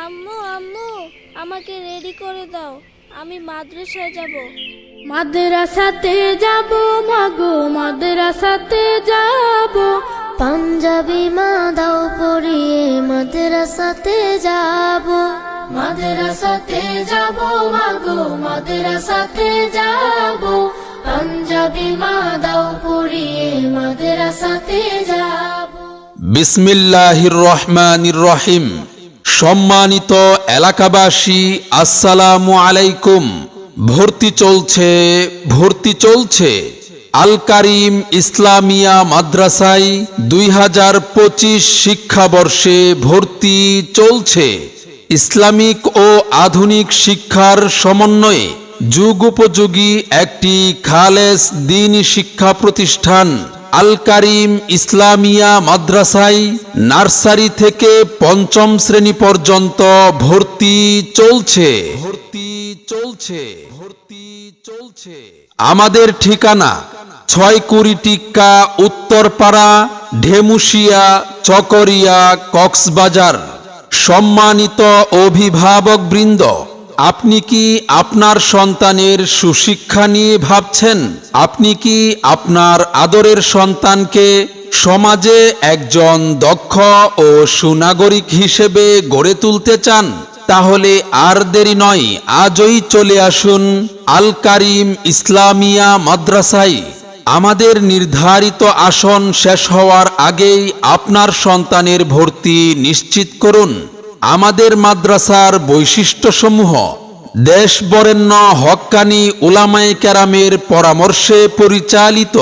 আম্মু আম্মু আমাকে রেডি করে দাও, আমি মাদ্রাসায় যাব। মাদ্রাসাতে যাব মাগো, মাদ্রাসাতে যাব। পাঞ্জাবি মা দাও পরিয়ে মাদ্রাসাতে যাব। মাদ্রাসাতে যাব মাগো, মাদ্রাসাতে যাব। পাঞ্জাবি মা দাও পরিয়ে মাদ্রাসাতে যাব। বিসমিল্লাহির রহমানির রহিম। সম্মানিত এলাকাবাসী, আসসালামু আলাইকুম। ভর্তি চলছে আল কারিম ইসলামিয়া মাদ্রাসায় 2025 শিক্ষাবর্ষে ভর্তি চলছে। ইসলামিক ও আধুনিক শিক্ষার সমন্বয়ে যুগোপযোগী একটি খালেস দ্বীনি শিক্ষা প্রতিষ্ঠান আল কারিম ইসলামিয়া মাদ্রাসায় নার্সারি থেকে পঞ্চম শ্রেণী পর্যন্ত ভর্তি চলছে। আমাদের ঠিকানা 6 কুড়িটিক্কা উত্তরপাড়া, ঢেমুশিয়া, চকরিয়া, কক্সবাজার। সম্মানিত অভিভাবকবৃন্দ, আপনি কি আপনার সন্তানের সুশিক্ষা নিয়ে ভাবছেন? আপনি কি আপনার আদরের সন্তানকে সমাজে একজন দক্ষ ও সুনাগরিক হিসেবে গড়ে তুলতে চান? তাহলে আর দেরি নয়, আজই চলে আসুন আল কারিম ইসলামিয়া মাদ্রাসায়। আমাদের নির্ধারিত আসন শেষ হওয়ার আগেই আপনার সন্তানের ভর্তি নিশ্চিত করুন। আমাদের মাদ্রাসার বৈশিষ্ট্যসমূহ: দেশ বরেণ্য হক্কানি উলামায়ে কেরামের পরামর্শে পরিচালিত,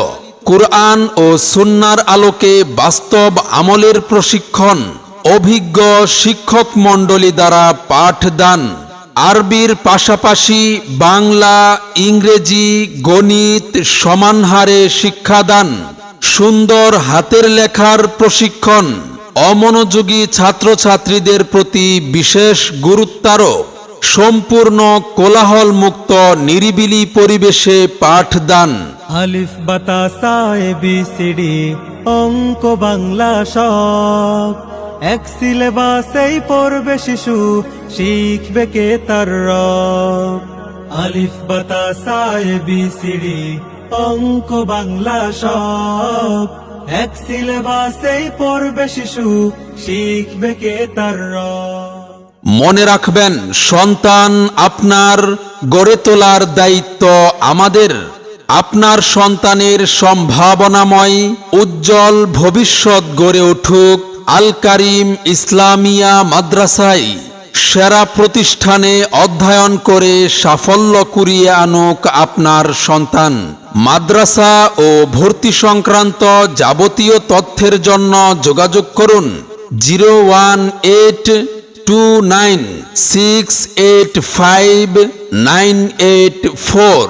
কুরআন ও সুন্নাহর আলোকে বাস্তব আমলের প্রশিক্ষণ, অভিজ্ঞ শিক্ষক মণ্ডলী দ্বারা পাঠদান, আরবির পাশাপাশি বাংলা, ইংরেজি, গণিত সমান হারে শিক্ষাদান, সুন্দর হাতের লেখার প্রশিক্ষণ, অমনোযোগী ছাত্রছাত্রীদের প্রতি বিশেষ গুরুত্বারোপ, সম্পূর্ণ কোলাহল মুক্ত নিরিবিলি পরিবেশে পাঠদান। আলিফ বাতা সা এ বি সি ডি অঙ্ক বাংলা সব এক সিলেবাসেই পড়বে শিশু, শিখবে কে তার রব। আলিফ বাতা সা এ বি সি ডি অঙ্ক বাংলা সব এক সিলেবাসেই পড়বে শিশু, শিখবে কে তার রব। মনে রাখবেন, সন্তান আপনার, গড়ে তোলার দায়িত্ব আমাদের। আপনার সন্তানের সম্ভাবনাময় উজ্জ্বল ভবিষ্যৎ গড়ে উঠুক আল কারিম ইসলামিয়া মাদ্রাসায়। সেরা প্রতিষ্ঠানে অধ্যয়ন করে সাফল্য কুড়িয়ে আনুক আপনার সন্তান। মাদ্রাসা ও ভর্তি সংক্রান্ত যাবতীয় তথ্যের জন্য যোগাযোগ করুন 01829685984।